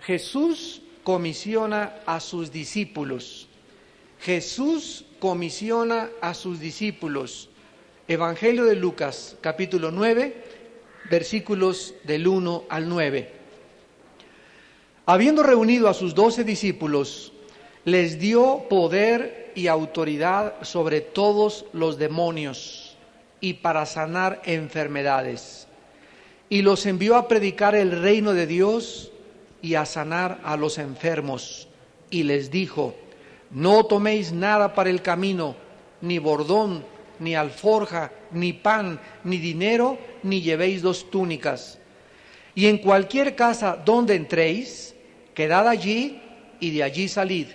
Jesús comisiona a sus discípulos. Jesús comisiona a sus discípulos. Evangelio de Lucas, capítulo 9, versículos del 1 al 9. Habiendo reunido a sus 12 discípulos, les dio poder y autoridad sobre todos los demonios y para sanar enfermedades. Y los envió a predicar el reino de Dios y a sanar a los enfermos. Y les dijo: no toméis nada para el camino, ni bordón, ni alforja, ni pan, ni dinero, ni llevéis 2 túnicas. Y en cualquier casa donde entréis, quedad allí y de allí salid.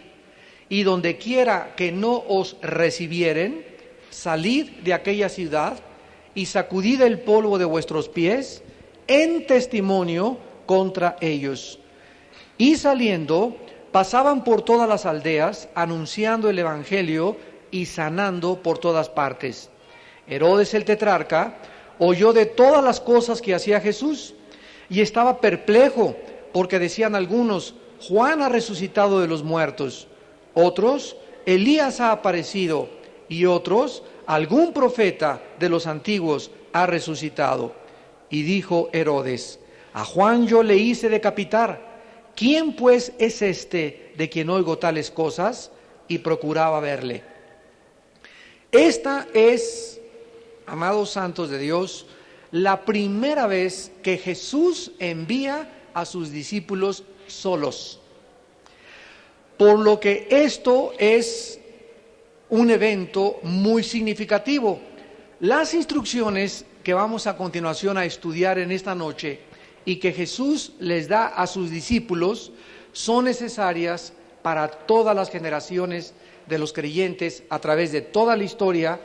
Y donde quiera que no os recibieren, salid de aquella ciudad y sacudid el polvo de vuestros pies en testimonio contra ellos. Y saliendo, pasaban por todas las aldeas, anunciando el evangelio y sanando por todas partes. Herodes el tetrarca oyó de todas las cosas que hacía Jesús y estaba perplejo, porque decían algunos: Juan ha resucitado de los muertos, otros: Elías ha aparecido, y otros: algún profeta de los antiguos ha resucitado. Y dijo Herodes: a Juan yo le hice decapitar. ¿Quién pues es este de quien oigo tales cosas? Y procuraba verle. Esta es, amados santos de Dios, la primera vez que Jesús envía a sus discípulos solos. Por lo que esto es un evento muy significativo. Las instrucciones que vamos a continuación a estudiar en esta noche y que Jesús les da a sus discípulos son necesarias para todas las generaciones de los creyentes a través de toda la historia,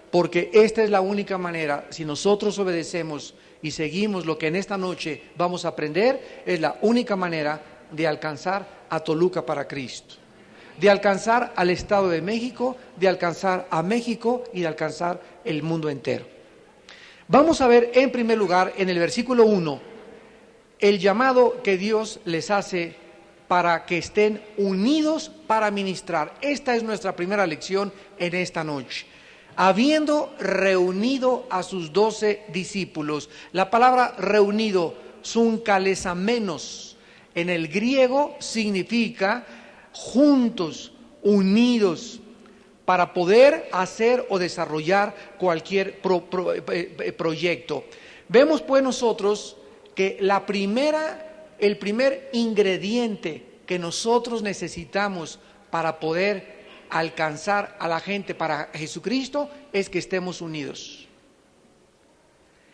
porque esta es la única manera, si nosotros obedecemos y seguimos lo que en esta noche vamos a aprender, es la única manera de alcanzar a Toluca para Cristo, de alcanzar al Estado de México, de alcanzar a México y de alcanzar el mundo entero. Vamos a ver en primer lugar en el versículo 1 el llamado que Dios les hace para que estén unidos para ministrar. Esta es nuestra primera lección en esta noche. Habiendo reunido a sus 12 discípulos. La palabra reunido, sunkalesamenos, en el griego significa juntos, unidos, para poder hacer o desarrollar cualquier proyecto. Vemos pues nosotros que el primer ingrediente que nosotros necesitamos para poder alcanzar a la gente para Jesucristo es que estemos unidos.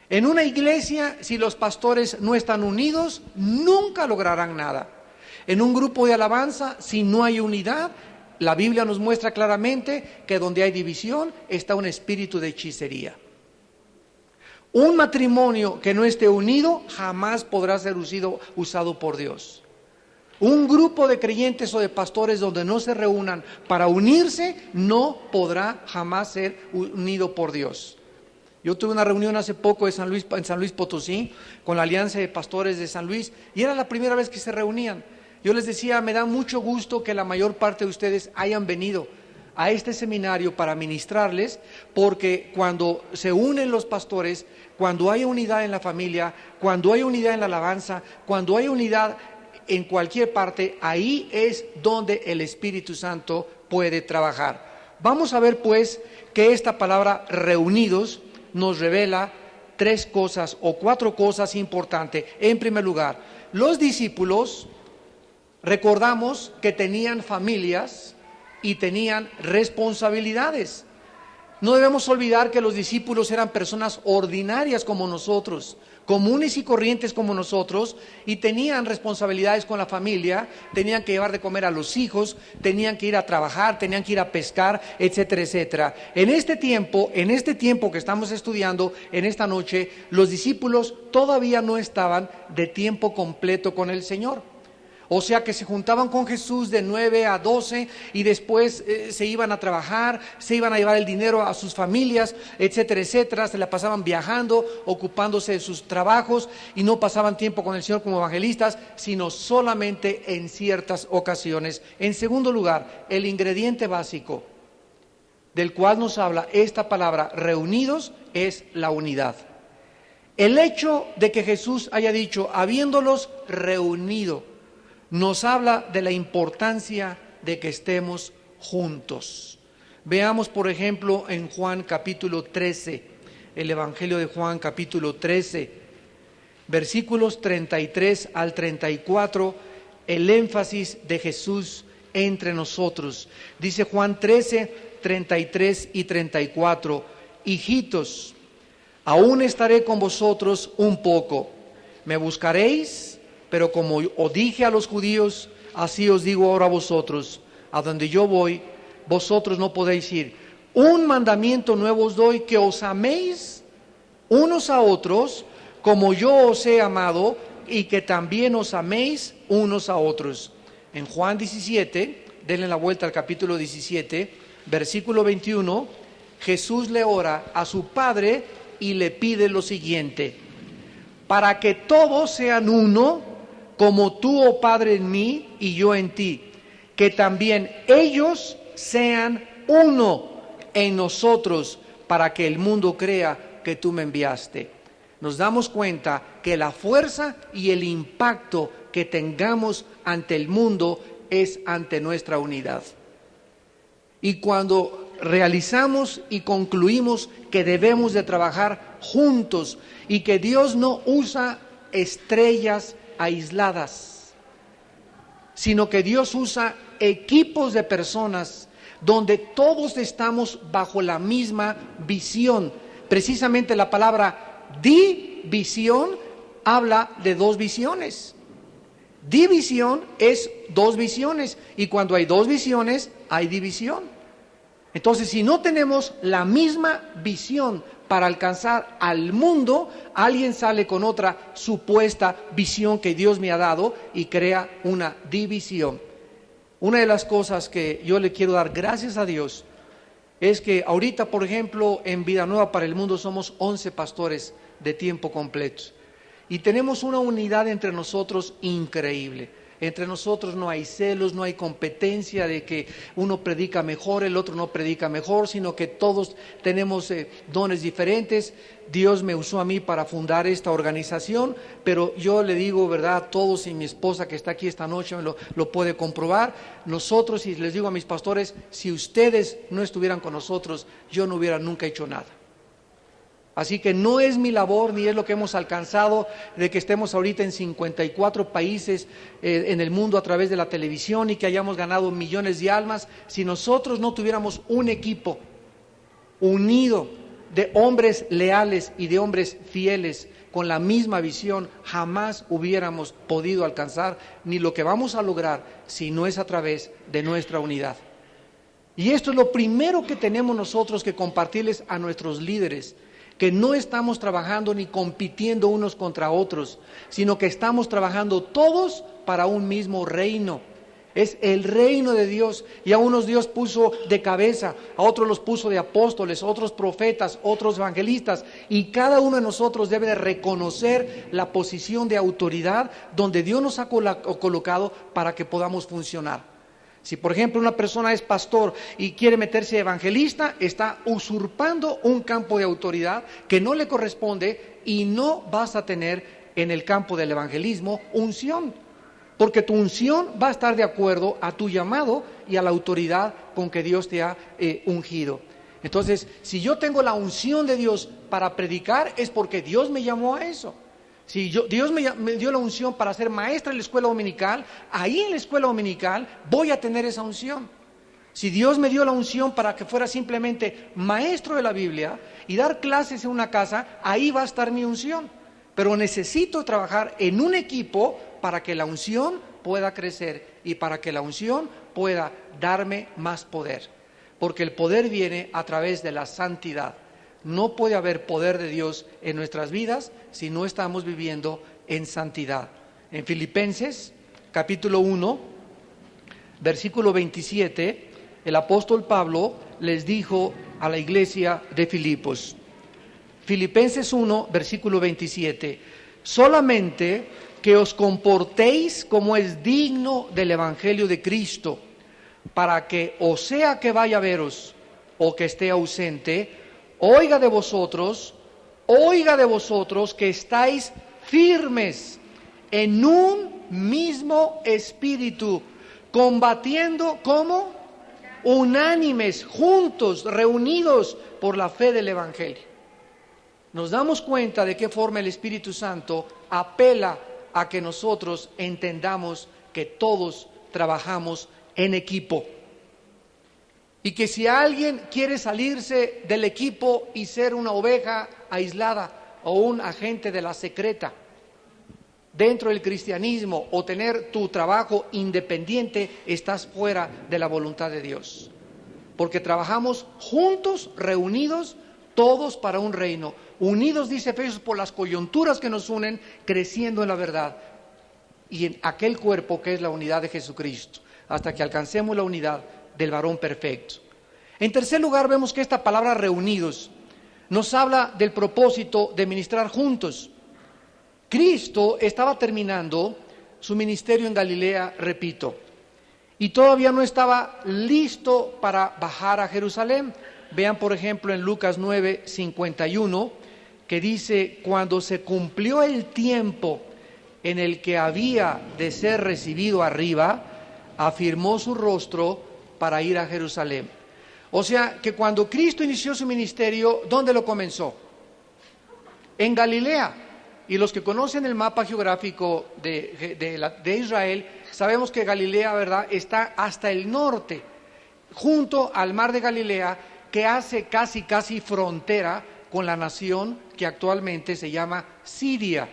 En una iglesia, si los pastores no están unidos, nunca lograrán nada. En un grupo de alabanza, si no hay unidad, la Biblia nos muestra claramente que donde hay división está un espíritu de hechicería. Un matrimonio que no esté unido jamás podrá ser usado por Dios. Un grupo de creyentes o de pastores donde no se reúnan para unirse no podrá jamás ser unido por Dios. Yo tuve una reunión hace poco en San Luis Potosí con la Alianza de Pastores de San Luis y era la primera vez que se reunían. Yo les decía: me da mucho gusto que la mayor parte de ustedes hayan venido a este seminario para ministrarles, porque cuando se unen los pastores, cuando hay unidad en la familia, cuando hay unidad en la alabanza, cuando hay unidad en cualquier parte, ahí es donde el Espíritu Santo puede trabajar. Vamos a ver pues que esta palabra reunidos nos revela 3 cosas o 4 cosas importantes. En primer lugar, los discípulos, recordamos que tenían familias y tenían responsabilidades. No debemos olvidar que los discípulos eran personas ordinarias como nosotros, comunes y corrientes como nosotros, y tenían responsabilidades con la familia, tenían que llevar de comer a los hijos, tenían que ir a trabajar, tenían que ir a pescar, etcétera, etcétera. En este tiempo que estamos estudiando en esta noche, los discípulos todavía no estaban de tiempo completo con el Señor. O sea que se juntaban con Jesús de 9 a 12 y después se iban a trabajar, se iban a llevar el dinero a sus familias, etcétera, etcétera. Se la pasaban viajando, ocupándose de sus trabajos y no pasaban tiempo con el Señor como evangelistas, sino solamente en ciertas ocasiones. En segundo lugar, el ingrediente básico del cual nos habla esta palabra reunidos es la unidad. El hecho de que Jesús haya dicho habiéndolos reunido nos habla de la importancia de que estemos juntos. Veamos, por ejemplo, en Juan capítulo 13, el Evangelio de Juan capítulo 13, versículos 33 al 34, el énfasis de Jesús entre nosotros. Dice Juan 13, 33 y 34, hijitos, aún estaré con vosotros un poco, me buscaréis, pero como os dije a los judíos, así os digo ahora a vosotros, a donde yo voy, vosotros no podéis ir. Un mandamiento nuevo os doy, que os améis unos a otros, como yo os he amado, y que también os améis unos a otros. En Juan 17, denle la vuelta al capítulo 17, versículo 21, Jesús le ora a su Padre y le pide lo siguiente: para que todos sean uno, como tú, oh Padre, en mí y yo en ti, que también ellos sean uno en nosotros, para que el mundo crea que tú me enviaste. Nos damos cuenta que la fuerza y el impacto que tengamos ante el mundo es ante nuestra unidad. Y cuando realizamos y concluimos que debemos de trabajar juntos y que Dios no usa estrellas aisladas, sino que Dios usa equipos de personas donde todos estamos bajo la misma visión. Precisamente la palabra división habla de dos visiones. División es dos visiones, y cuando hay dos visiones hay división. Entonces, si no tenemos la misma visión para alcanzar al mundo, alguien sale con otra supuesta visión que Dios me ha dado y crea una división. Una de las cosas que yo le quiero dar gracias a Dios es que ahorita, por ejemplo, en Vida Nueva para el Mundo somos 11 pastores de tiempo completo y tenemos una unidad entre nosotros increíble. Entre nosotros no hay celos, no hay competencia de que uno predica mejor, el otro no predica mejor, sino que todos tenemos dones diferentes. Dios me usó a mí para fundar esta organización, pero yo le digo, verdad, a todos, y mi esposa que está aquí esta noche lo puede comprobar. Nosotros, y les digo a mis pastores, si ustedes no estuvieran con nosotros, yo no hubiera nunca hecho nada. Así que no es mi labor ni es lo que hemos alcanzado de que estemos ahorita en 54 países en el mundo a través de la televisión y que hayamos ganado millones de almas. Si nosotros no tuviéramos un equipo unido de hombres leales y de hombres fieles con la misma visión, jamás hubiéramos podido alcanzar ni lo que vamos a lograr si no es a través de nuestra unidad. Y esto es lo primero que tenemos nosotros que compartirles a nuestros líderes, que no estamos trabajando ni compitiendo unos contra otros, sino que estamos trabajando todos para un mismo reino. Es el reino de Dios, y a unos Dios puso de cabeza, a otros los puso de apóstoles, otros profetas, otros evangelistas, y cada uno de nosotros debe de reconocer la posición de autoridad donde Dios nos ha colocado para que podamos funcionar. Si por ejemplo una persona es pastor y quiere meterse evangelista, está usurpando un campo de autoridad que no le corresponde, y no vas a tener en el campo del evangelismo unción, porque tu unción va a estar de acuerdo a tu llamado y a la autoridad con que Dios te ha ungido. Entonces, si yo tengo la unción de Dios para predicar, es porque Dios me llamó a eso. Si Dios me dio la unción para ser maestra en la escuela dominical, ahí en la escuela dominical voy a tener esa unción. Si Dios me dio la unción para que fuera simplemente maestro de la Biblia y dar clases en una casa, ahí va a estar mi unción. Pero necesito trabajar en un equipo para que la unción pueda crecer y para que la unción pueda darme más poder. Porque el poder viene a través de la santidad. No puede haber poder de Dios en nuestras vidas si no estamos viviendo en santidad. En Filipenses capítulo 1, versículo 27, el apóstol Pablo les dijo a la iglesia de Filipos. Filipenses 1, versículo 27, solamente que os comportéis como es digno del evangelio de Cristo, para que, o sea que vaya a veros o que esté ausente, oiga de vosotros que estáis firmes en un mismo espíritu, combatiendo como unánimes, juntos, reunidos por la fe del evangelio. Nos damos cuenta de qué forma el Espíritu Santo apela a que nosotros entendamos que todos trabajamos en equipo. Y que si alguien quiere salirse del equipo y ser una oveja aislada o un agente de la secreta dentro del cristianismo o tener tu trabajo independiente, estás fuera de la voluntad de Dios. Porque trabajamos juntos, reunidos, todos para un reino. Unidos, dice Efesios, por las coyunturas que nos unen, creciendo en la verdad y en aquel cuerpo que es la unidad de Jesucristo, hasta que alcancemos la unidad del varón perfecto. En tercer lugar, vemos que esta palabra reunidos nos habla del propósito de ministrar juntos. Cristo estaba terminando su ministerio en Galilea, repito, y todavía no estaba listo para bajar a Jerusalén. Vean, por ejemplo, en Lucas 9, 51, que dice, cuando se cumplió el tiempo en el que había de ser recibido arriba, afirmó su rostro para ir a Jerusalén. O sea, que cuando Cristo inició su ministerio, ¿dónde lo comenzó? En Galilea. Y los que conocen el mapa geográfico de Israel, sabemos que Galilea, ¿verdad?, está hasta el norte, junto al mar de Galilea, que hace casi frontera con la nación que actualmente se llama Siria.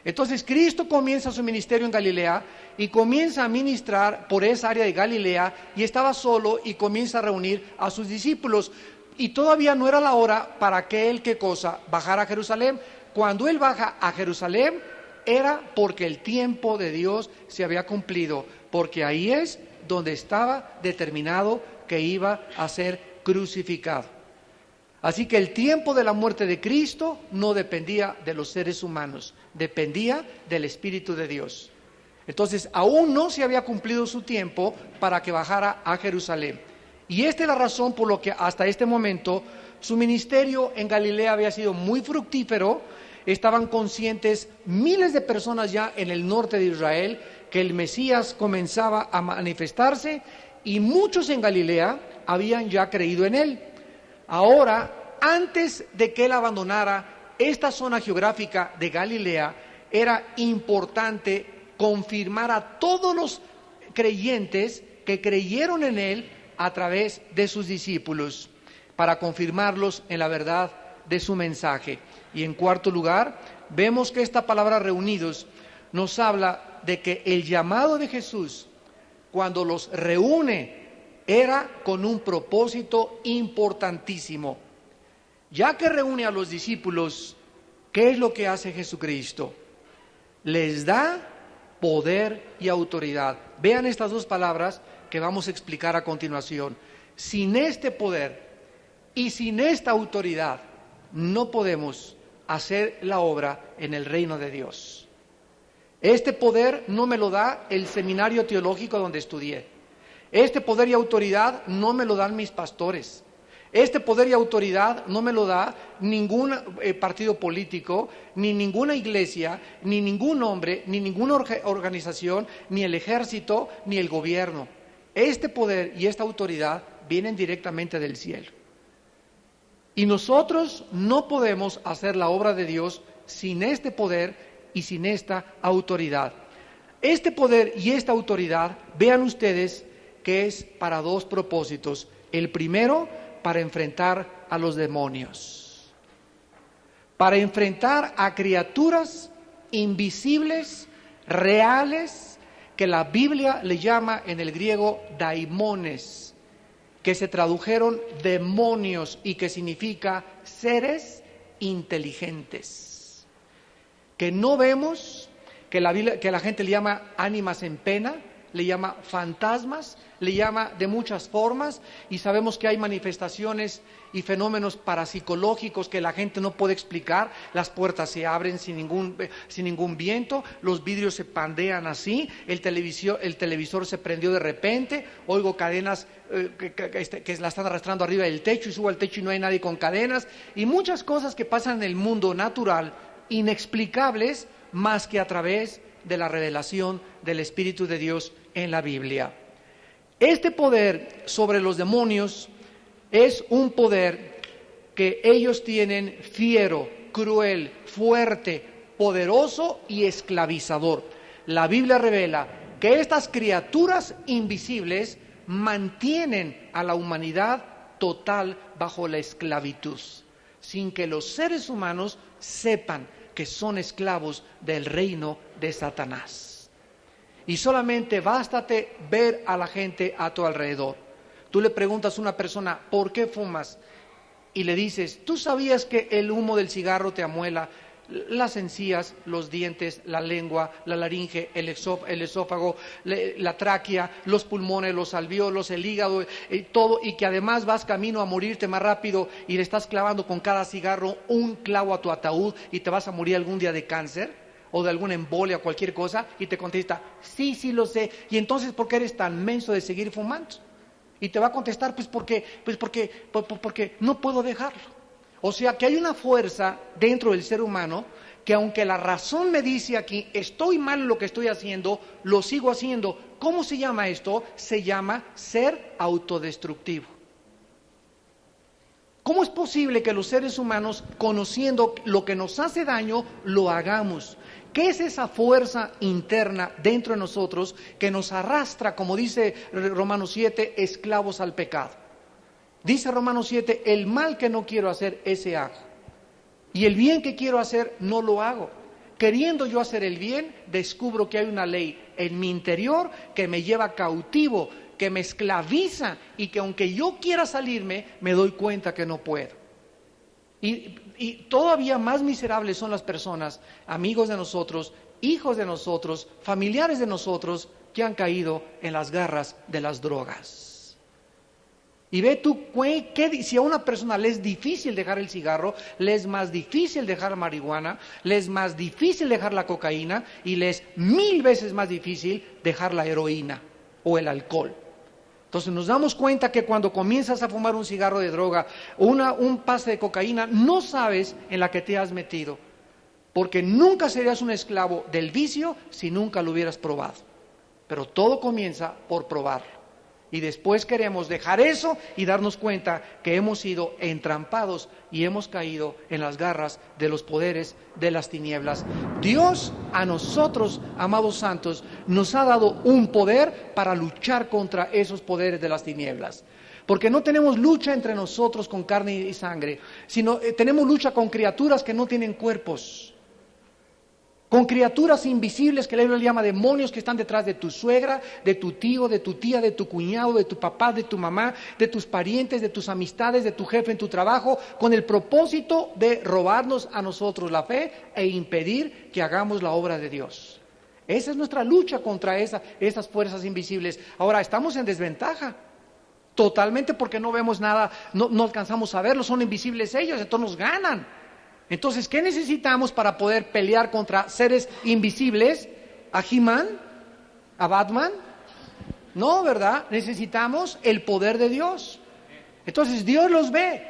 Entonces Cristo comienza su ministerio en Galilea y comienza a ministrar por esa área de Galilea, y estaba solo y comienza a reunir a sus discípulos, y todavía no era la hora para que él, ¿qué cosa?, bajara a Jerusalén. Cuando él baja a Jerusalén era porque el tiempo de Dios se había cumplido, porque ahí es donde estaba determinado que iba a ser crucificado. Así que el tiempo de la muerte de Cristo no dependía de los seres humanos, dependía del Espíritu de Dios. Entonces, aún no se había cumplido su tiempo para que bajara a Jerusalén. Y esta es la razón por la que hasta este momento su ministerio en Galilea había sido muy fructífero. Estaban conscientes miles de personas ya en el norte de Israel que el Mesías comenzaba a manifestarse, y muchos en Galilea habían ya creído en él. Ahora, antes de que él abandonara esta zona geográfica de Galilea, era importante confirmar a todos los creyentes que creyeron en él a través de sus discípulos, para confirmarlos en la verdad de su mensaje. Y en cuarto lugar, vemos que esta palabra reunidos nos habla de que el llamado de Jesús, cuando los reúne, era con un propósito importantísimo. Ya que reúne a los discípulos, ¿qué es lo que hace Jesucristo? Les da poder y autoridad. Vean estas dos palabras que vamos a explicar a continuación. Sin este poder y sin esta autoridad, no podemos hacer la obra en el reino de Dios. Este poder no me lo da el seminario teológico donde estudié. Este poder y autoridad no me lo dan mis pastores. Este poder y autoridad no me lo da ningún partido político, ni ninguna iglesia, ni ningún hombre, ni ninguna organización, ni el ejército, ni el gobierno. Este poder y esta autoridad vienen directamente del cielo. Y nosotros no podemos hacer la obra de Dios sin este poder y sin esta autoridad. Este poder y esta autoridad, vean ustedes que es para dos propósitos. El primero, para enfrentar a los demonios, para enfrentar a criaturas invisibles, reales, que la Biblia le llama en el griego daimones, que se tradujeron demonios y que significa seres inteligentes, que no vemos, que la gente le llama ánimas en pena, le llama fantasmas, le llama de muchas formas, y sabemos que hay manifestaciones y fenómenos parapsicológicos que la gente no puede explicar. Las puertas se abren sin ningún viento, los vidrios se pandean así, el televisor se prendió de repente, oigo cadenas que la están arrastrando arriba del techo, y subo al techo y no hay nadie con cadenas, y muchas cosas que pasan en el mundo natural, inexplicables, más que a través de la revelación del Espíritu de Dios en la Biblia. Este poder sobre los demonios es un poder que ellos tienen fiero, cruel, fuerte, poderoso y esclavizador. La Biblia revela que estas criaturas invisibles mantienen a la humanidad total bajo la esclavitud, sin que los seres humanos sepan que son esclavos del reino de Satanás. Y solamente bástate ver a la gente a tu alrededor. Tú le preguntas a una persona, ¿por qué fumas? Y le dices, ¿tú sabías que el humo del cigarro te amuela las encías, los dientes, la lengua, la laringe, el esófago, la tráquea, los pulmones, los alvéolos, el hígado, todo, y que además vas camino a morirte más rápido y le estás clavando con cada cigarro un clavo a tu ataúd y te vas a morir algún día de cáncer o de alguna embolia o cualquier cosa? Y te contesta, sí, sí lo sé. Y entonces, ¿por qué eres tan menso de seguir fumando? Y te va a contestar, porque no puedo dejarlo. O sea que hay una fuerza dentro del ser humano que, aunque la razón me dice aquí, estoy mal en lo que estoy haciendo, lo sigo haciendo. ¿Cómo se llama esto? Se llama ser autodestructivo. ¿Cómo es posible que los seres humanos, conociendo lo que nos hace daño, lo hagamos? ¿Qué es esa fuerza interna dentro de nosotros que nos arrastra, como dice Romanos 7, esclavos al pecado? Dice Romanos 7, el mal que no quiero hacer, ese hago. Y el bien que quiero hacer, no lo hago. Queriendo yo hacer el bien, descubro que hay una ley en mi interior que me lleva cautivo, que me esclaviza, y que aunque yo quiera salirme, me doy cuenta que no puedo. Y todavía más miserables son las personas, amigos de nosotros, hijos de nosotros, familiares de nosotros, que han caído en las garras de las drogas. Y ve tú, si a una persona le es difícil dejar el cigarro, le es más difícil dejar la marihuana, le es más difícil dejar la cocaína, y le es 1000 veces más difícil dejar la heroína o el alcohol. Entonces nos damos cuenta que cuando comienzas a fumar un cigarro de droga o un pase de cocaína, no sabes en la que te has metido, porque nunca serías un esclavo del vicio si nunca lo hubieras probado. Pero todo comienza por probarlo. Y después queremos dejar eso y darnos cuenta que hemos sido entrampados y hemos caído en las garras de los poderes de las tinieblas. Dios a nosotros, amados santos, nos ha dado un poder para luchar contra esos poderes de las tinieblas. Porque no tenemos lucha entre nosotros con carne y sangre, sino tenemos lucha con criaturas que no tienen cuerpos. Con criaturas invisibles que la Biblia llama demonios, que están detrás de tu suegra, de tu tío, de tu tía, de tu cuñado, de tu papá, de tu mamá, de tus parientes, de tus amistades, de tu jefe en tu trabajo, con el propósito de robarnos a nosotros la fe e impedir que hagamos la obra de Dios. Esa es nuestra lucha contra esas fuerzas invisibles. Ahora, estamos en desventaja, totalmente, porque no vemos nada, no alcanzamos a verlos, son invisibles ellos, entonces nos ganan. Entonces, ¿qué necesitamos para poder pelear contra seres invisibles? ¿A He-Man? ¿A Batman? No, ¿verdad? Necesitamos el poder de Dios. Entonces, Dios los ve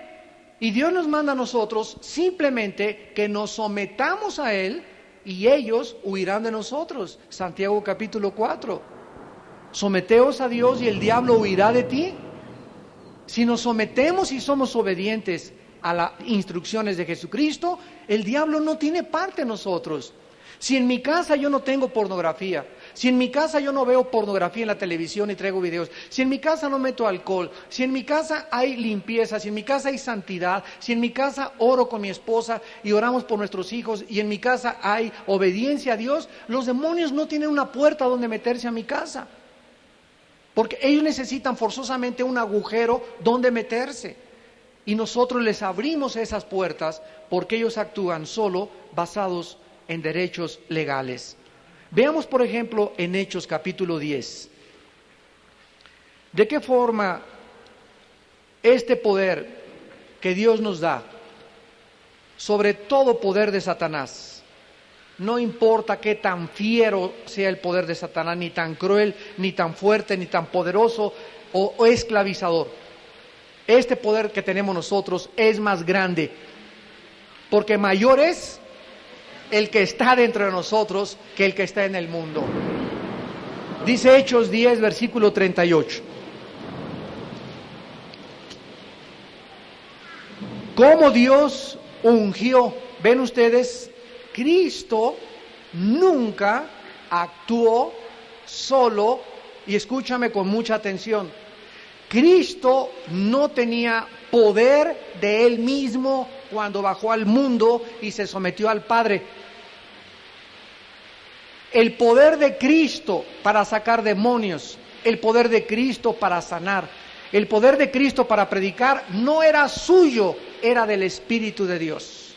y Dios nos manda a nosotros simplemente que nos sometamos a Él y ellos huirán de nosotros. Santiago capítulo 4. Someteos a Dios y el diablo huirá de ti. Si nos sometemos y somos obedientes a las instrucciones de Jesucristo, el diablo no tiene parte en nosotros. Si en mi casa yo no tengo pornografía, si en mi casa yo no veo pornografía en la televisión y traigo videos, si en mi casa no meto alcohol, si en mi casa hay limpieza, si en mi casa hay santidad, si en mi casa oro con mi esposa y oramos por nuestros hijos, y en mi casa hay obediencia a Dios, los demonios no tienen una puerta donde meterse a mi casa, porque ellos necesitan forzosamente un agujero donde meterse. Y nosotros les abrimos esas puertas porque ellos actúan solo basados en derechos legales. Veamos, por ejemplo, en Hechos capítulo 10, de qué forma este poder que Dios nos da sobre todo poder de Satanás, no importa qué tan fiero sea el poder de Satanás, ni tan cruel, ni tan fuerte, ni tan poderoso o esclavizador, este poder que tenemos nosotros es más grande, porque mayor es el que está dentro de nosotros que el que está en el mundo. Dice Hechos 10, versículo 38. Cómo Dios ungió. ¿Ven ustedes? Cristo nunca actuó solo, y escúchame con mucha atención. Cristo no tenía poder de Él mismo cuando bajó al mundo y se sometió al Padre. El poder de Cristo para sacar demonios, el poder de Cristo para sanar, el poder de Cristo para predicar no era suyo, era del Espíritu de Dios.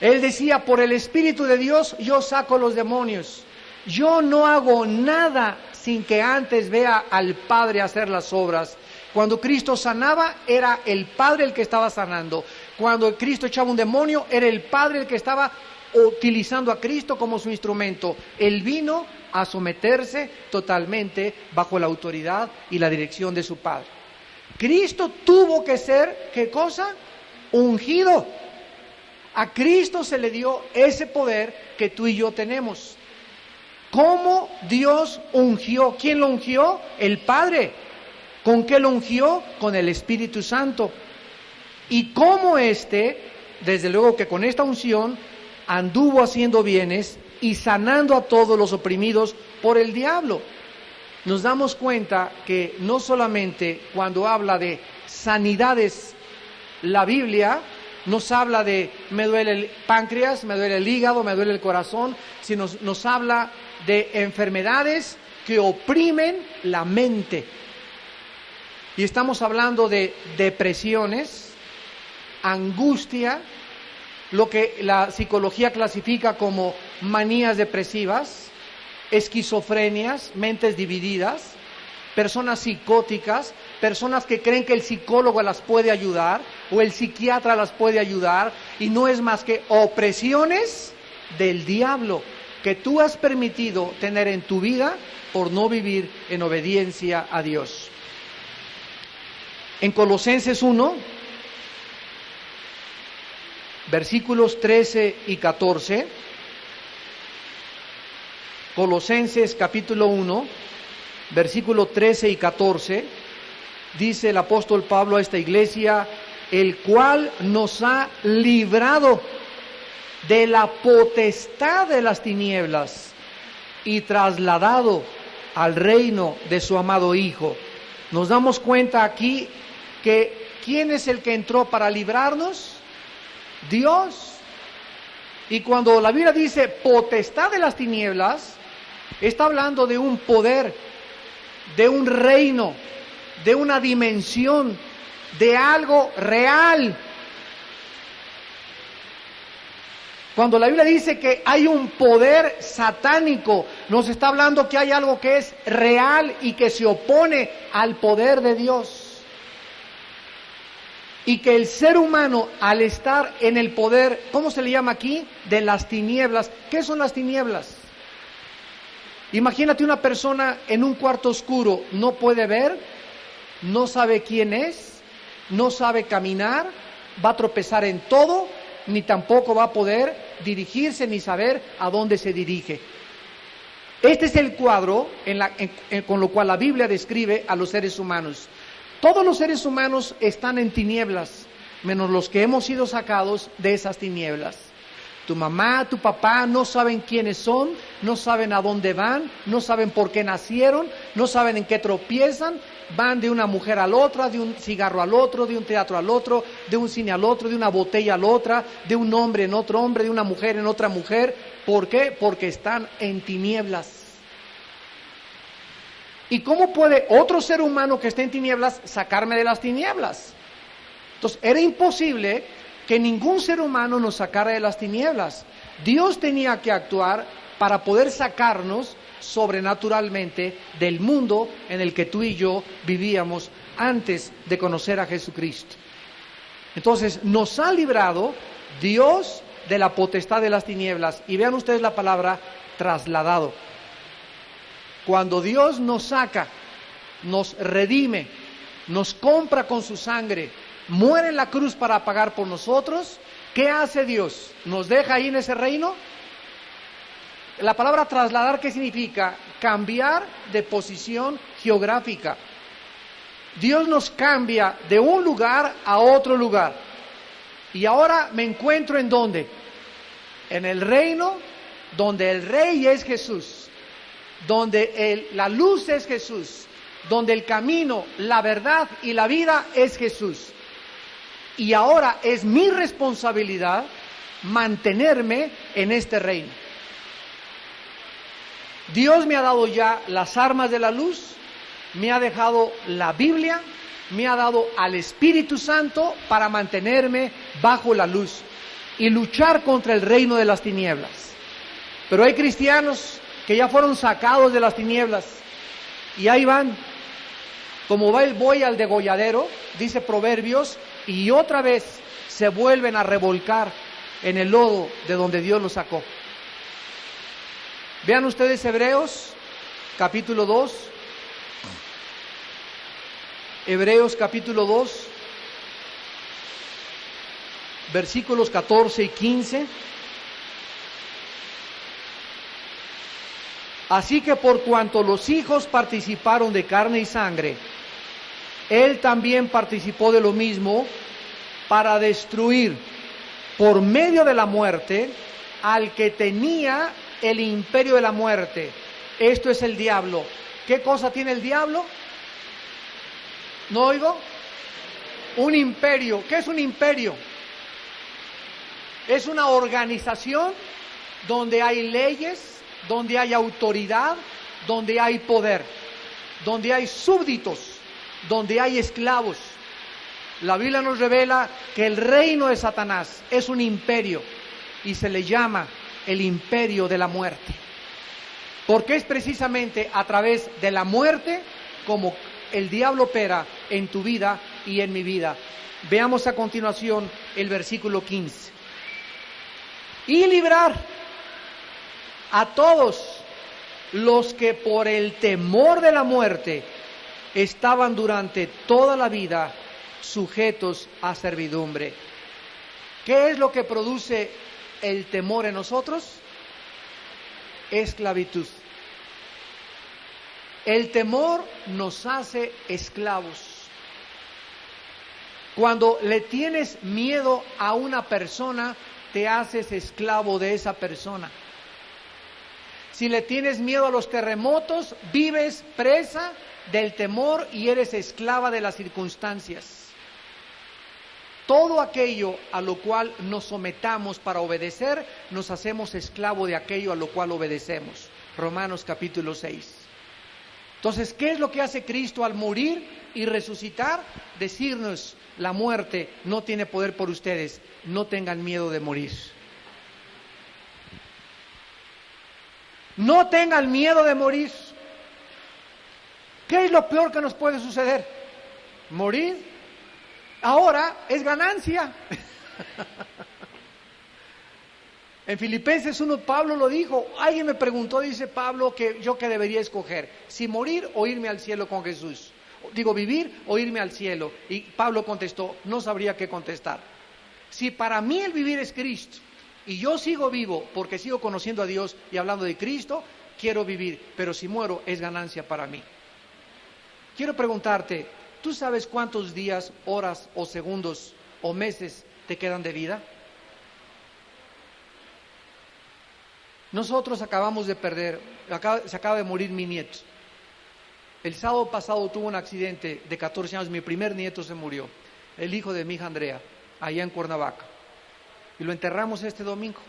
Él decía, por el Espíritu de Dios yo saco los demonios. Yo no hago nada sin que antes vea al Padre hacer las obras. Cuando Cristo sanaba, era el Padre el que estaba sanando. Cuando Cristo echaba un demonio, era el Padre el que estaba utilizando a Cristo como su instrumento. Él vino a someterse totalmente bajo la autoridad y la dirección de su Padre. Cristo tuvo que ser, ¿qué cosa? Ungido. A Cristo se le dio ese poder que tú y yo tenemos. ¿Cómo Dios ungió? ¿Quién lo ungió? El Padre. ¿Con qué lo ungió? Con el Espíritu Santo. Y cómo desde luego que con esta unción, anduvo haciendo bienes y sanando a todos los oprimidos por el diablo. Nos damos cuenta que no solamente cuando habla de sanidades, la Biblia nos habla de me duele el páncreas, me duele el hígado, me duele el corazón, sino nos habla de enfermedades que oprimen la mente. Y estamos hablando de depresiones, angustia, lo que la psicología clasifica como manías depresivas, esquizofrenias, mentes divididas, personas psicóticas, personas que creen que el psicólogo las puede ayudar o el psiquiatra las puede ayudar, y no es más que opresiones del diablo que tú has permitido tener en tu vida por no vivir en obediencia a Dios. En Colosenses 1, versículos 13 y 14, Colosenses capítulo 1, versículo 13 y 14, dice el apóstol Pablo a esta iglesia, el cual nos ha librado de la potestad de las tinieblas y trasladado al reino de su amado Hijo. Nos damos cuenta aquí que ¿quién es el que entró para librarnos? Dios. Y cuando la Biblia dice potestad de las tinieblas, está hablando de un poder, de un reino, de una dimensión, de algo real. Cuando la Biblia dice que hay un poder satánico, nos está hablando que hay algo que es real y que se opone al poder de Dios. Y que el ser humano, al estar en el poder, ¿cómo se le llama aquí? De las tinieblas. ¿Qué son las tinieblas? Imagínate una persona en un cuarto oscuro, no puede ver, no sabe quién es, no sabe caminar, va a tropezar en todo, ni tampoco va a poder dirigirse ni saber a dónde se dirige. Este es el cuadro con lo cual la Biblia describe a los seres humanos. Todos los seres humanos están en tinieblas, menos los que hemos sido sacados de esas tinieblas. Tu mamá, tu papá no saben quiénes son, no saben a dónde van, no saben por qué nacieron, no saben en qué tropiezan, van de una mujer a la otra, de un cigarro al otro, de un teatro al otro, de un cine al otro, de una botella a la otra, de un hombre en otro hombre, de una mujer en otra mujer. ¿Por qué? Porque están en tinieblas. ¿Y cómo puede otro ser humano que esté en tinieblas sacarme de las tinieblas? Entonces, era imposible que ningún ser humano nos sacara de las tinieblas. Dios tenía que actuar para poder sacarnos sobrenaturalmente del mundo en el que tú y yo vivíamos antes de conocer a Jesucristo. Entonces, nos ha librado Dios de la potestad de las tinieblas. Y vean ustedes la palabra trasladado. Cuando Dios nos saca, nos redime, nos compra con su sangre, muere en la cruz para pagar por nosotros, ¿qué hace Dios? ¿Nos deja ahí en ese reino? La palabra trasladar, ¿qué significa? Cambiar de posición geográfica. Dios nos cambia de un lugar a otro lugar. Y ahora me encuentro ¿en dónde? En el reino donde el rey es Jesús, donde la luz es Jesús, donde el camino, la verdad y la vida es Jesús. Y ahora es mi responsabilidad mantenerme en este reino. Dios me ha dado ya las armas de la luz, me ha dejado la Biblia, me ha dado al Espíritu Santo para mantenerme bajo la luz y luchar contra el reino de las tinieblas. Pero hay cristianos que ya fueron sacados de las tinieblas y ahí van, como va el buey al degolladero, dice Proverbios, y otra vez se vuelven a revolcar en el lodo de donde Dios los sacó. Vean ustedes Hebreos capítulo 2. Hebreos capítulo 2, versículos 14 y 15. Así que por cuanto los hijos participaron de carne y sangre, Él también participó de lo mismo para destruir por medio de la muerte al que tenía el imperio de la muerte. Esto es el diablo. ¿Qué cosa tiene el diablo? ¿No oigo? Un imperio. ¿Qué es un imperio? Es una organización donde hay leyes, donde hay autoridad, donde hay poder, donde hay súbditos, donde hay esclavos. La Biblia nos revela que el reino de Satanás es un imperio y se le llama el imperio de la muerte. Porque es precisamente a través de la muerte como el diablo opera en tu vida y en mi vida. Veamos a continuación el versículo 15. Y librar a todos los que por el temor de la muerte estaban durante toda la vida sujetos a servidumbre. ¿Qué es lo que produce el temor en nosotros? Esclavitud. El temor nos hace esclavos. Cuando le tienes miedo a una persona, te haces esclavo de esa persona. Si le tienes miedo a los terremotos, vives presa del temor y eres esclava de las circunstancias. Todo aquello a lo cual nos sometamos para obedecer, nos hacemos esclavo de aquello a lo cual obedecemos. Romanos capítulo 6. Entonces, ¿qué es lo que hace Cristo al morir y resucitar? Decirnos, la muerte no tiene poder por ustedes, no tengan miedo de morir. No tengan miedo de morir. ¿Qué es lo peor que nos puede suceder? Morir. Ahora es ganancia. En Filipenses 1 Pablo lo dijo. Alguien me preguntó, dice Pablo, que yo qué debería escoger, si morir o irme al cielo con Jesús. Digo, vivir o irme al cielo. Y Pablo contestó, no sabría qué contestar. Si para mí el vivir es Cristo y yo sigo vivo porque sigo conociendo a Dios y hablando de Cristo, quiero vivir, pero si muero es ganancia para mí. Quiero preguntarte, ¿tú sabes cuántos días, horas o segundos o meses te quedan de vida? Nosotros acabamos de perder, se acaba de morir mi nieto. El sábado pasado tuvo un accidente de 14 años, mi primer nieto se murió, el hijo de mi hija Andrea, allá en Cuernavaca. Y lo enterramos este domingo.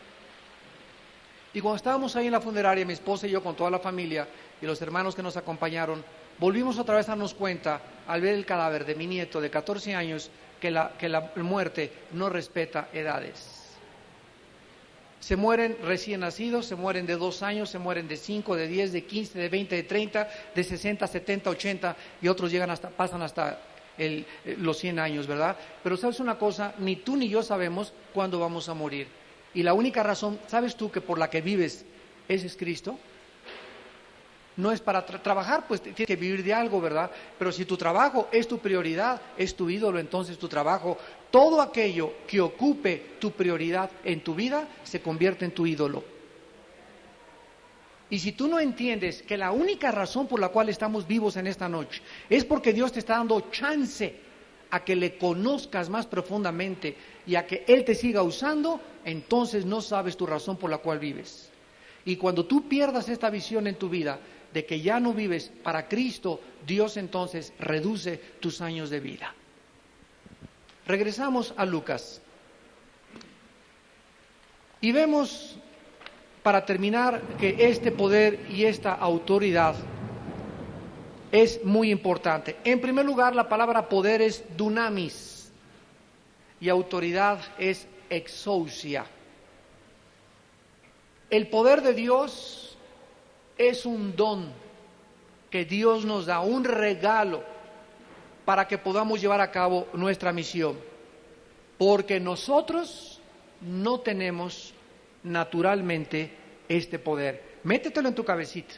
Y cuando estábamos ahí en la funeraria, mi esposa y yo con toda la familia y los hermanos que nos acompañaron, volvimos otra vez a darnos cuenta, al ver el cadáver de mi nieto de 14 años, que la muerte no respeta edades. Se mueren recién nacidos, se mueren de 2 años, se mueren de 5, de 10, de 15, de 20, de 30, de 60, 70, 80 y otros pasan hasta los 100 años, ¿verdad? Pero ¿sabes una cosa? Ni tú ni yo sabemos cuándo vamos a morir. Y la única razón, ¿sabes tú que por la que vives, ese es Cristo? No es para trabajar, pues tienes que vivir de algo, ¿verdad? Pero si tu trabajo es tu prioridad, es tu ídolo, entonces tu trabajo, todo aquello que ocupe tu prioridad en tu vida, se convierte en tu ídolo. Y si tú no entiendes que la única razón por la cual estamos vivos en esta noche es porque Dios te está dando chance a que le conozcas más profundamente y a que Él te siga usando, entonces no sabes tu razón por la cual vives. Y cuando tú pierdas esta visión en tu vida de que ya no vives para Cristo, Dios entonces reduce tus años de vida. Regresamos a Lucas. Y vemos, para terminar, que este poder y esta autoridad es muy importante. En primer lugar, la palabra poder es dunamis y autoridad es exousia. El poder de Dios es un don que Dios nos da, un regalo para que podamos llevar a cabo nuestra misión, porque nosotros no tenemos naturalmente este poder. Métetelo en tu cabecita.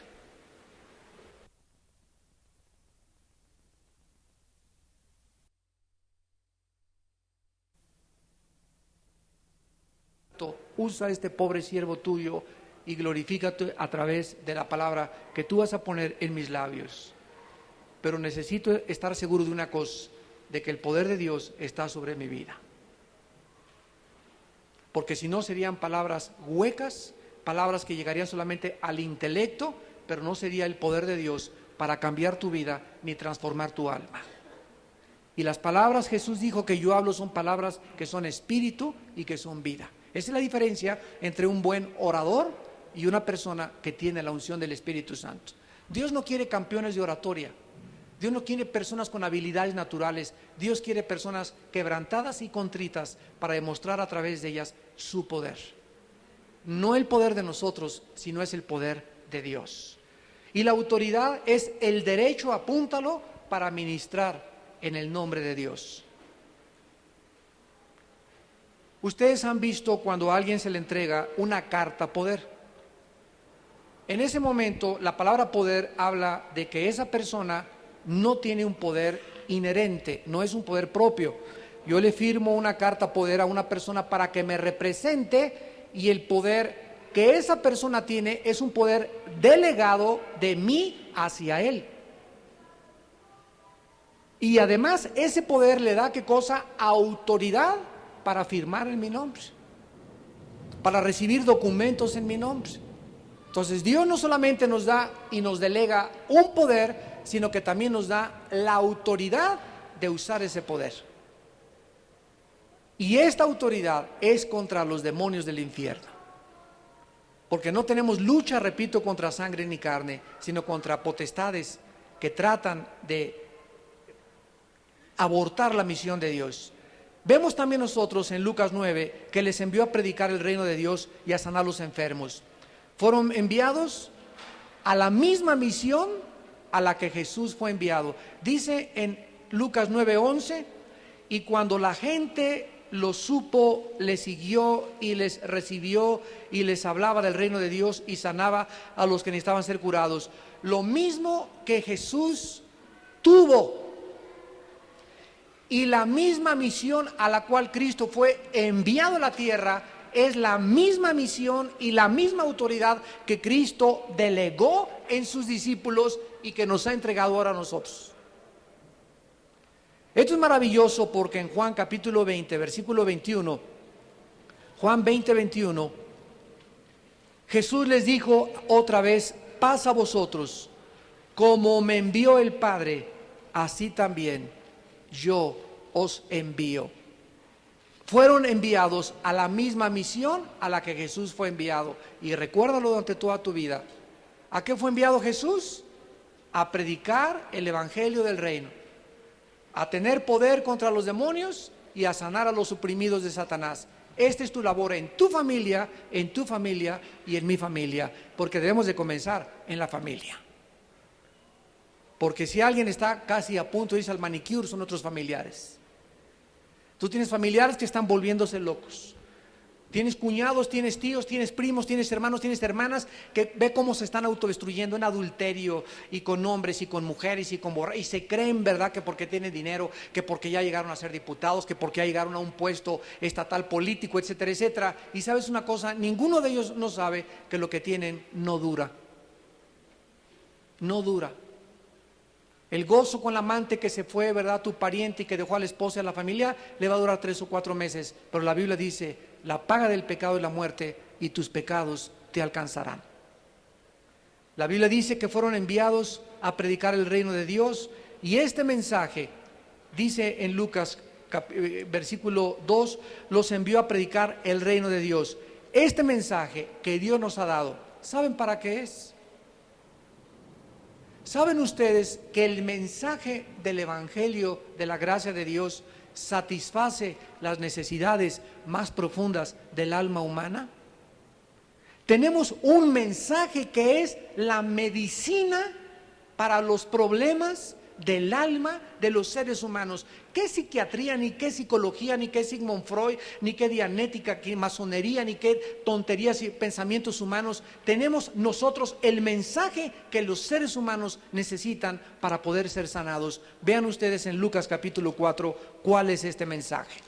Usa este pobre siervo tuyo y glorifícate a través de la palabra que tú vas a poner en mis labios. Pero necesito estar seguro de una cosa, de que el poder de Dios está sobre mi vida. Porque si no serían palabras huecas, palabras que llegarían solamente al intelecto, pero no sería el poder de Dios para cambiar tu vida ni transformar tu alma. Y las palabras Jesús dijo que yo hablo son palabras que son espíritu y que son vida. Esa es la diferencia entre un buen orador y una persona que tiene la unción del Espíritu Santo. Dios no quiere campeones de oratoria. Dios no quiere personas con habilidades naturales. Dios quiere personas quebrantadas y contritas para demostrar a través de ellas su poder. No el poder de nosotros, sino es el poder de Dios. Y la autoridad es el derecho, apúntalo, para ministrar en el nombre de Dios. Ustedes han visto cuando a alguien se le entrega una carta poder. En ese momento, la palabra poder habla de que esa persona no tiene un poder inherente, no es un poder propio. Yo le firmo una carta poder a una persona para que me represente y el poder que esa persona tiene es un poder delegado de mí hacia él. Y además ese poder le da, ¿qué cosa? Autoridad para firmar en mi nombre, para recibir documentos en mi nombre. Entonces Dios no solamente nos da y nos delega un poder, sino que también nos da la autoridad de usar ese poder. Y esta autoridad es contra los demonios del infierno. Porque no tenemos lucha, repito, contra sangre ni carne, sino contra potestades que tratan de abortar la misión de Dios. Vemos también nosotros en Lucas 9 que les envió a predicar el reino de Dios y a sanar a los enfermos. Fueron enviados a la misma misión a la que Jesús fue enviado. Dice en Lucas 9:11, y cuando la gente lo supo, les siguió y les recibió y les hablaba del reino de Dios y sanaba a los que necesitaban ser curados. Lo mismo que Jesús tuvo. Y la misma misión a la cual Cristo fue enviado a la tierra es la misma misión y la misma autoridad que Cristo delegó en sus discípulos y que nos ha entregado ahora a nosotros. Esto es maravilloso porque en Juan capítulo 20, versículo 21, Juan 20, 21, Jesús les dijo otra vez: paz a vosotros, como me envió el Padre, así también yo os envío. Fueron enviados a la misma misión a la que Jesús fue enviado. Y recuérdalo durante toda tu vida. ¿A qué fue enviado Jesús? A predicar el evangelio del reino, a tener poder contra los demonios y a sanar a los oprimidos de Satanás. Esta es tu labor en tu familia y en mi familia, porque debemos de comenzar en la familia. Porque si alguien está casi a punto de irse al manicure, son otros familiares. Tú tienes familiares que están volviéndose locos. Tienes cuñados, tienes tíos, tienes primos, tienes hermanos, tienes hermanas que ve cómo se están autodestruyendo en adulterio y con hombres y con mujeres y con borrachos, y se creen, ¿verdad?, que porque tienen dinero, que porque ya llegaron a ser diputados, que porque ya llegaron a un puesto estatal político, etcétera, etcétera. Y sabes una cosa, ninguno de ellos no sabe que lo que tienen no dura. No dura. El gozo con la amante que se fue, ¿verdad?, tu pariente, y que dejó a la esposa y a la familia, le va a durar 3 o 4 meses. Pero la Biblia dice: la paga del pecado es la muerte, y tus pecados te alcanzarán. La Biblia dice que fueron enviados a predicar el reino de Dios, y este mensaje, dice en Lucas versículo 2, los envió a predicar el reino de Dios. Este mensaje que Dios nos ha dado, ¿saben para qué es? ¿Saben ustedes que el mensaje del Evangelio de la gracia de Dios satisface las necesidades más profundas del alma humana? Tenemos un mensaje que es la medicina para los problemas del alma de los seres humanos. ¿Qué psiquiatría, ni qué psicología, ni qué Sigmund Freud, ni qué dianética, qué masonería, ni qué tonterías y pensamientos humanos? Tenemos nosotros el mensaje que los seres humanos necesitan para poder ser sanados. Vean ustedes en Lucas capítulo 4 cuál es este mensaje.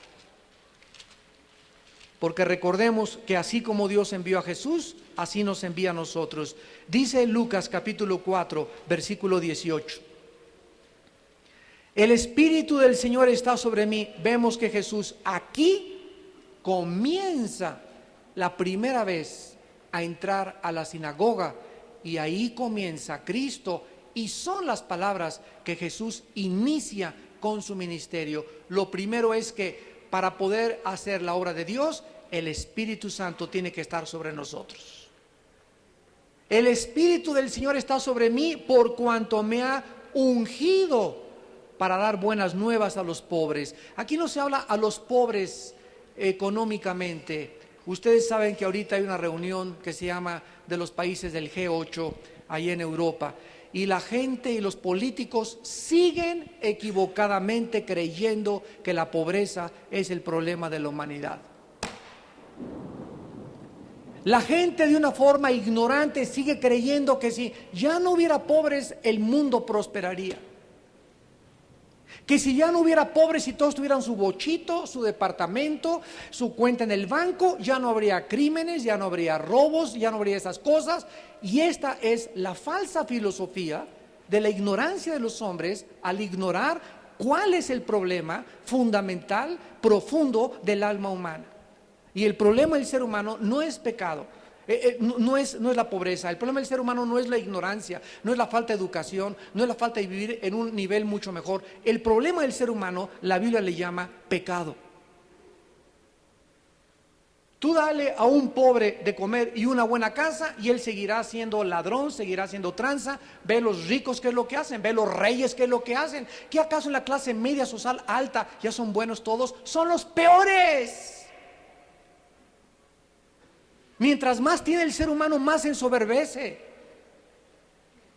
Porque recordemos que así como Dios envió a Jesús, así nos envía a nosotros. Dice Lucas capítulo 4 versículo 18: el Espíritu del Señor está sobre mí. Vemos que Jesús aquí comienza la primera vez a entrar a la sinagoga, y ahí comienza Cristo, y son las palabras que Jesús inicia con su ministerio. Lo primero es que para poder hacer la obra de Dios, el Espíritu Santo tiene que estar sobre nosotros. El Espíritu del Señor está sobre mí por cuanto me ha ungido para dar buenas nuevas a los pobres. Aquí no se habla a los pobres económicamente. Ustedes saben que ahorita hay una reunión que se llama de los países del G8 ahí en Europa, y la gente y los políticos siguen equivocadamente creyendo que la pobreza es el problema de la humanidad. La gente de una forma ignorante sigue creyendo que si ya no hubiera pobres, el mundo prosperaría. Que si ya no hubiera pobres y todos tuvieran su bochito, su departamento, su cuenta en el banco, ya no habría crímenes, ya no habría robos, ya no habría esas cosas. Y esta es la falsa filosofía de la ignorancia de los hombres al ignorar cuál es el problema fundamental, profundo del alma humana. Y el problema del ser humano no es pecado. No es la pobreza. El problema del ser humano no es la ignorancia, no es la falta de educación, no es la falta de vivir en un nivel mucho mejor. El problema del ser humano, la Biblia le llama pecado. Tú dale a un pobre de comer y una buena casa, y él seguirá siendo ladrón, seguirá siendo tranza. Ve los ricos qué es lo que hacen, ve los reyes qué es lo que hacen. ¿Qué acaso en la clase media social alta ya son buenos todos? Son los peores. Mientras más tiene el ser humano, más se ensoberbece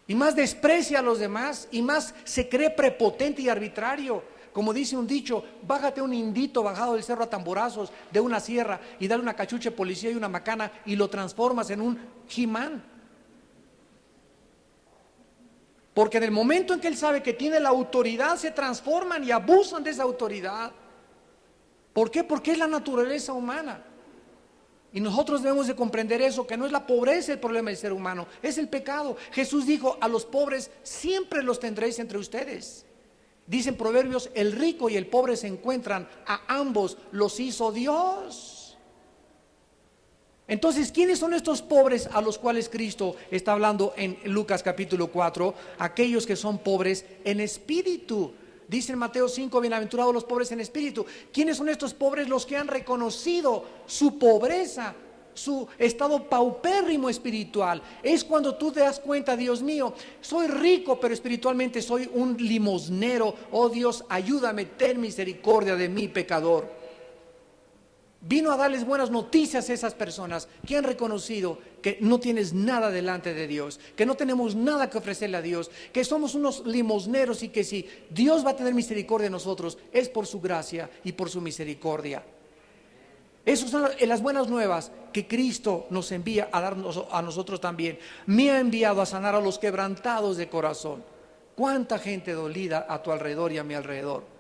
y más desprecia a los demás y más se cree prepotente y arbitrario. Como dice un dicho: bájate un indito bajado del cerro a tamborazos de una sierra y dale una cachucha de policía y una macana, y lo transformas en un He-Man. Porque en el momento en que él sabe que tiene la autoridad, se transforman y abusan de esa autoridad. ¿Por qué? Porque es la naturaleza humana. Y nosotros debemos de comprender eso, que no es la pobreza el problema del ser humano, es el pecado. Jesús dijo: a los pobres siempre los tendréis entre ustedes. Dicen Proverbios: el rico y el pobre se encuentran, a ambos los hizo Dios. Entonces, ¿quiénes son estos pobres a los cuales Cristo está hablando en Lucas capítulo 4? Aquellos que son pobres en espíritu. Dice en Mateo 5: bienaventurados los pobres en espíritu. ¿Quiénes son estos pobres? Los que han reconocido su pobreza, su estado paupérrimo espiritual. Es cuando tú te das cuenta: Dios mío, soy rico, pero espiritualmente soy un limosnero. Oh Dios, ayúdame, ten misericordia de mí, pecador. Vino a darles buenas noticias a esas personas que han reconocido que no tienes nada delante de Dios, que no tenemos nada que ofrecerle a Dios, que somos unos limosneros y que si Dios va a tener misericordia de nosotros es por su gracia y por su misericordia. Esas son las buenas nuevas que Cristo nos envía a darnos a nosotros también. Me ha enviado a sanar a los quebrantados de corazón. ¿Cuánta gente dolida a tu alrededor y a mi alrededor?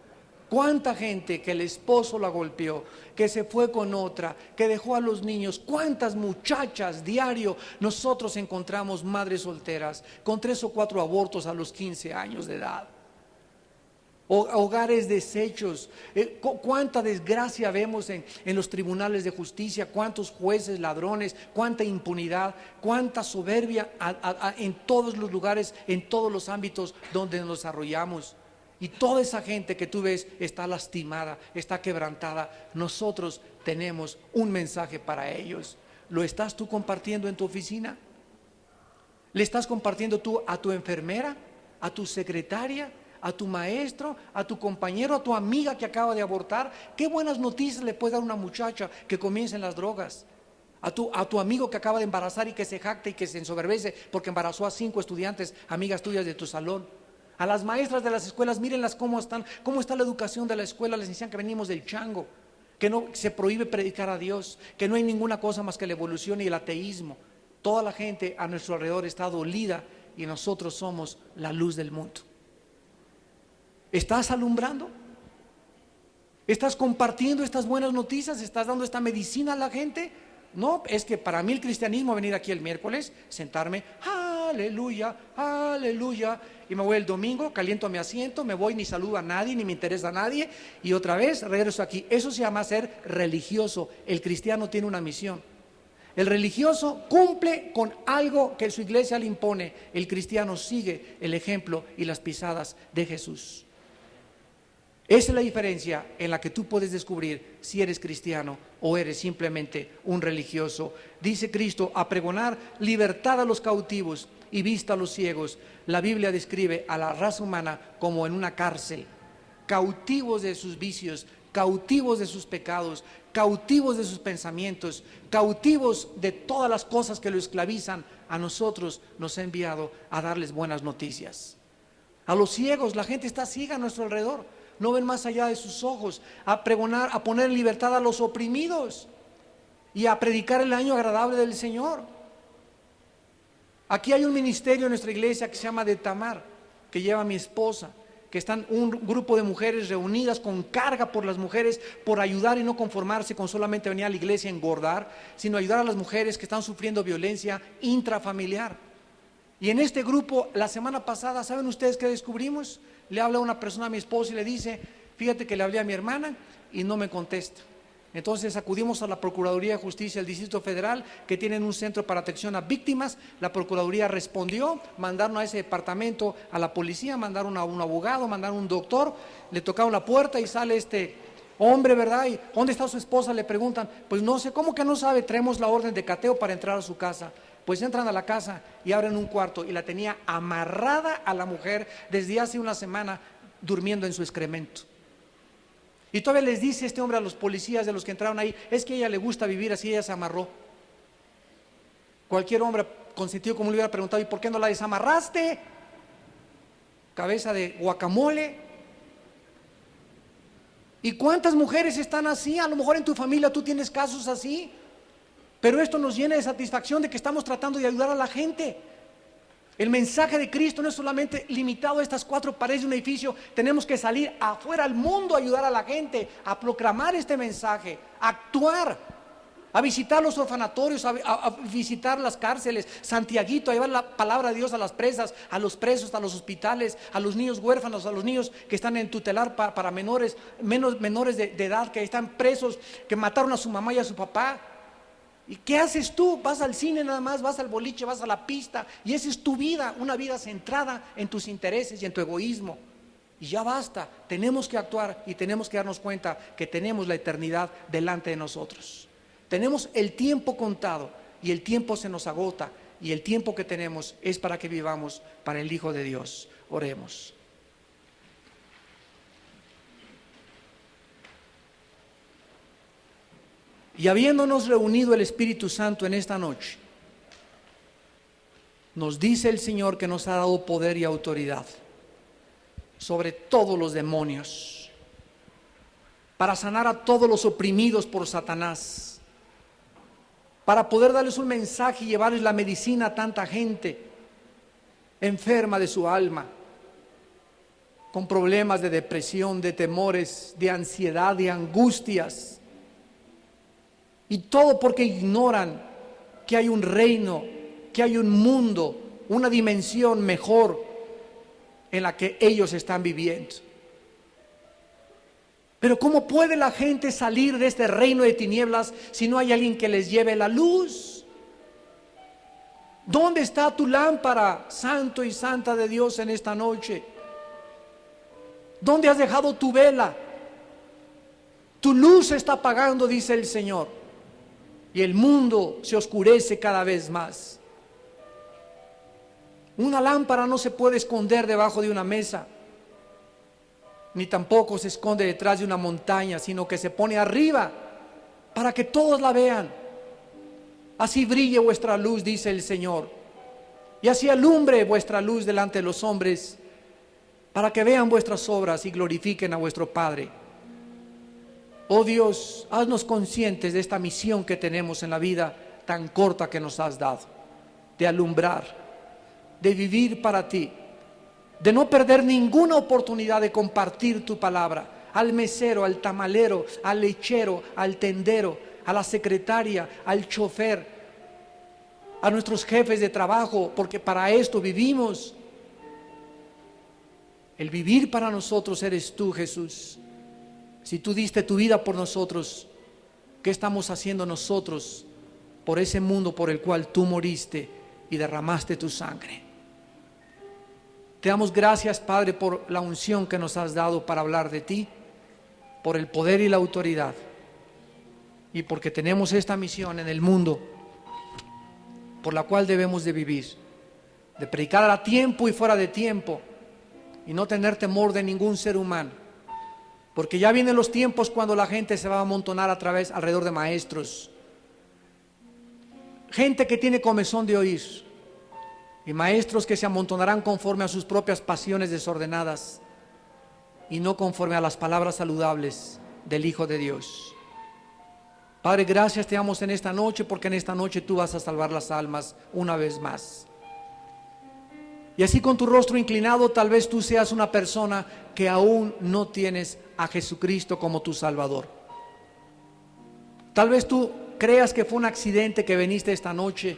¿Cuánta gente que el esposo la golpeó, que se fue con otra, que dejó a los niños? ¿Cuántas muchachas diario nosotros encontramos madres solteras con 3 o 4 abortos a los 15 años de edad? Hogares deshechos. Cuánta desgracia vemos en los tribunales de justicia, cuántos jueces ladrones, cuánta impunidad, cuánta soberbia en todos los lugares, en todos los ámbitos donde nos desarrollamos. Y toda esa gente que tú ves está lastimada, está quebrantada. Nosotros tenemos un mensaje para ellos. ¿Lo estás tú compartiendo en tu oficina? ¿Le estás compartiendo tú a tu enfermera, a tu secretaria, a tu maestro, a tu compañero, a tu amiga que acaba de abortar? ¿Qué buenas noticias le puede dar una muchacha que comienza en las drogas? A tu amigo que acaba de embarazar y que se jacta y que se ensoberbece porque embarazó a 5 estudiantes, amigas tuyas de tu salón. A las maestras de las escuelas, mírenlas cómo están, cómo está la educación de la escuela. Les decían que venimos del chango, que no se prohíbe predicar a Dios, que no hay ninguna cosa más que la evolución y el ateísmo. Toda la gente a nuestro alrededor está dolida y nosotros somos la luz del mundo. ¿Estás alumbrando? ¿Estás compartiendo estas buenas noticias? ¿Estás dando esta medicina a la gente? No, es que para mí el cristianismo, venir aquí el miércoles, sentarme, aleluya, aleluya, y me voy el domingo, caliento mi asiento, me voy, ni saludo a nadie, ni me interesa a nadie, y otra vez regreso aquí. Eso se llama ser religioso. El cristiano tiene una misión. El religioso cumple con algo que su iglesia le impone. El cristiano sigue el ejemplo y las pisadas de Jesús. Esa es la diferencia en la que tú puedes descubrir si eres cristiano o eres simplemente un religioso. Dice Cristo, a pregonar libertad a los cautivos y vista a los ciegos. La Biblia describe a la raza humana como en una cárcel, cautivos de sus vicios, cautivos de sus pecados, cautivos de sus pensamientos, cautivos de todas las cosas que lo esclavizan. A nosotros nos ha enviado a darles buenas noticias. A los ciegos, la gente está ciega a nuestro alrededor, no ven más allá de sus ojos. A pregonar, a poner en libertad a los oprimidos y a predicar el año agradable del Señor. Aquí hay un ministerio en nuestra iglesia que se llama de Tamar, que lleva a mi esposa, que están un grupo de mujeres reunidas con carga por las mujeres, por ayudar y no conformarse con solamente venir a la iglesia a engordar, sino ayudar a las mujeres que están sufriendo violencia intrafamiliar. Y en este grupo, la semana pasada, ¿saben ustedes qué descubrimos? Le habla una persona a mi esposo y le dice, fíjate que le hablé a mi hermana y no me contesta. Entonces acudimos a la Procuraduría de Justicia del Distrito Federal, que tienen un centro para atención a víctimas. La Procuraduría respondió, mandaron a ese departamento a la policía, mandaron a un abogado, mandaron a un doctor, le tocaron la puerta y sale este hombre, ¿verdad? ¿Y dónde está su esposa? Le preguntan. Pues no sé, ¿cómo que no sabe? Traemos la orden de cateo para entrar a su casa. Pues entran a la casa y abren un cuarto y la tenía amarrada a la mujer desde hace una semana, durmiendo en su excremento. Y todavía les dice este hombre a los policías de los que entraron ahí, es que a ella le gusta vivir así, ella se amarró. Cualquier hombre con sentido común le hubiera preguntado, ¿y por qué no la desamarraste? Cabeza de guacamole. ¿Y cuántas mujeres están así? A lo mejor en tu familia tú tienes casos así. Pero esto nos llena de satisfacción de que estamos tratando de ayudar a la gente. El mensaje de Cristo no es solamente limitado a estas 4 paredes de un edificio. Tenemos que salir afuera al mundo a ayudar a la gente, a proclamar este mensaje, a actuar, a visitar los orfanatorios, a visitar las cárceles, Santiaguito, a llevar la palabra de Dios a las presas, a los presos, a los hospitales, a los niños huérfanos, a los niños que están en tutelar para menores de edad, que están presos, que mataron a su mamá y a su papá. ¿Y qué haces tú? Vas al cine nada más, vas al boliche, vas a la pista, y esa es tu vida, una vida centrada en tus intereses y en tu egoísmo. Y ya basta, tenemos que actuar y tenemos que darnos cuenta que tenemos la eternidad delante de nosotros. Tenemos el tiempo contado y el tiempo se nos agota, y el tiempo que tenemos es para que vivamos para el Hijo de Dios. Oremos. Y habiéndonos reunido el Espíritu Santo en esta noche, nos dice el Señor que nos ha dado poder y autoridad sobre todos los demonios, para sanar a todos los oprimidos por Satanás, para poder darles un mensaje y llevarles la medicina a tanta gente enferma de su alma, con problemas de depresión, de temores, de ansiedad, de angustias. Y todo porque ignoran que hay un reino, que hay un mundo, una dimensión mejor en la que ellos están viviendo. Pero ¿cómo puede la gente salir de este reino de tinieblas si no hay alguien que les lleve la luz? ¿Dónde está tu lámpara, santo y santa de Dios, en esta noche? ¿Dónde has dejado tu vela? Tu luz se está apagando, dice el Señor, y el mundo se oscurece cada vez más. Una lámpara no se puede esconder debajo de una mesa, ni tampoco se esconde detrás de una montaña, sino que se pone arriba para que todos la vean. Así brille vuestra luz, dice el Señor, y así alumbre vuestra luz delante de los hombres, para que vean vuestras obras y glorifiquen a vuestro Padre. Oh Dios, haznos conscientes de esta misión que tenemos en la vida tan corta que nos has dado, de alumbrar, de vivir para ti, de no perder ninguna oportunidad de compartir tu palabra al mesero, al tamalero, al lechero, al tendero, a la secretaria, al chofer, a nuestros jefes de trabajo, porque para esto vivimos. El vivir para nosotros eres tú, Jesús. Si tú diste tu vida por nosotros, ¿qué estamos haciendo nosotros por ese mundo por el cual tú moriste y derramaste tu sangre? Te damos gracias, Padre, por la unción que nos has dado para hablar de ti, por el poder y la autoridad, y porque tenemos esta misión en el mundo por la cual debemos de vivir, de predicar a tiempo y fuera de tiempo, y no tener temor de ningún ser humano, porque ya vienen los tiempos cuando la gente se va a amontonar alrededor de maestros, gente que tiene comezón de oír, y maestros que se amontonarán conforme a sus propias pasiones desordenadas y no conforme a las palabras saludables del Hijo de Dios. Padre, gracias te damos en esta noche, porque en esta noche tú vas a salvar las almas una vez más. Y así, con tu rostro inclinado, tal vez tú seas una persona que aún no tienes a Jesucristo como tu Salvador. Tal vez tú creas que fue un accidente que viniste esta noche,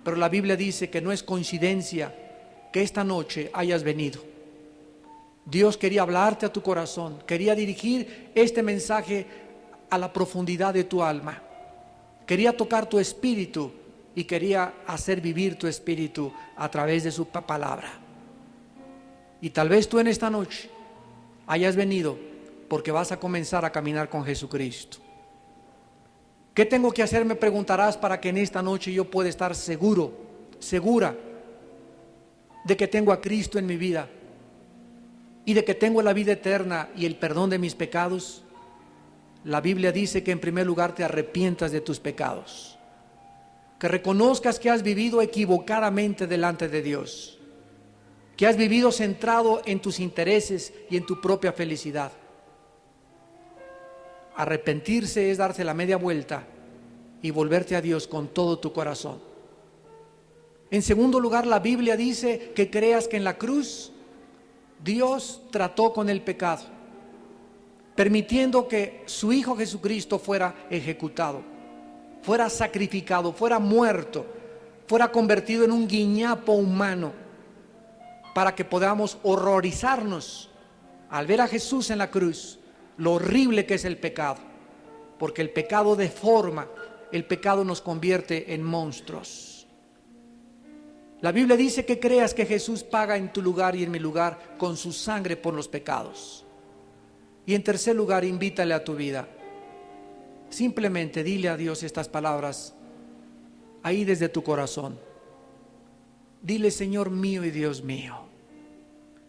pero la Biblia dice que no es coincidencia que esta noche hayas venido. Dios quería hablarte a tu corazón, quería dirigir este mensaje a la profundidad de tu alma, quería tocar tu espíritu y quería hacer vivir tu espíritu a través de su palabra. Y tal vez tú en esta noche hayas venido porque vas a comenzar a caminar con Jesucristo. ¿Qué tengo que hacer?, me preguntarás, para que en esta noche yo pueda estar seguro, segura de que tengo a Cristo en mi vida y de que tengo la vida eterna y el perdón de mis pecados. La Biblia dice que en primer lugar te arrepientas de tus pecados, que reconozcas que has vivido equivocadamente delante de Dios, que has vivido centrado en tus intereses y en tu propia felicidad. Arrepentirse es darse la media vuelta y volverte a Dios con todo tu corazón. En segundo lugar, la Biblia dice que creas que en la cruz Dios trató con el pecado, permitiendo que su Hijo Jesucristo fuera ejecutado, fuera sacrificado, fuera muerto, fuera convertido en un guiñapo humano, para que podamos horrorizarnos al ver a Jesús en la cruz, lo horrible que es el pecado, porque el pecado deforma, el pecado nos convierte en monstruos. La Biblia dice que creas que Jesús paga en tu lugar y en mi lugar con su sangre por los pecados. Y en tercer lugar, invítale a tu vida. Simplemente dile a Dios estas palabras ahí desde tu corazón. Dile: Señor mío y Dios mío,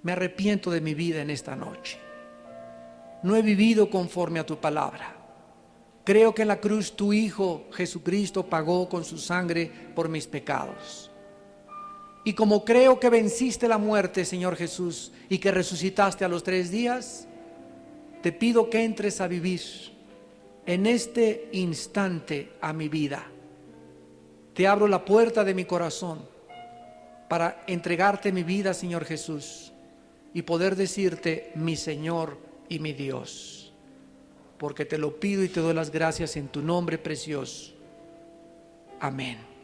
me arrepiento de mi vida en esta noche. No he vivido conforme a tu palabra. Creo que en la cruz tu Hijo Jesucristo pagó con su sangre por mis pecados. Y como creo que venciste la muerte, Señor Jesús, y que resucitaste a los 3 días, te pido que entres a vivir en este instante a mi vida. Te abro la puerta de mi corazón para entregarte mi vida, Señor Jesús, y poder decirte mi Señor y mi Dios. Porque te lo pido y te doy las gracias en tu nombre precioso. Amén.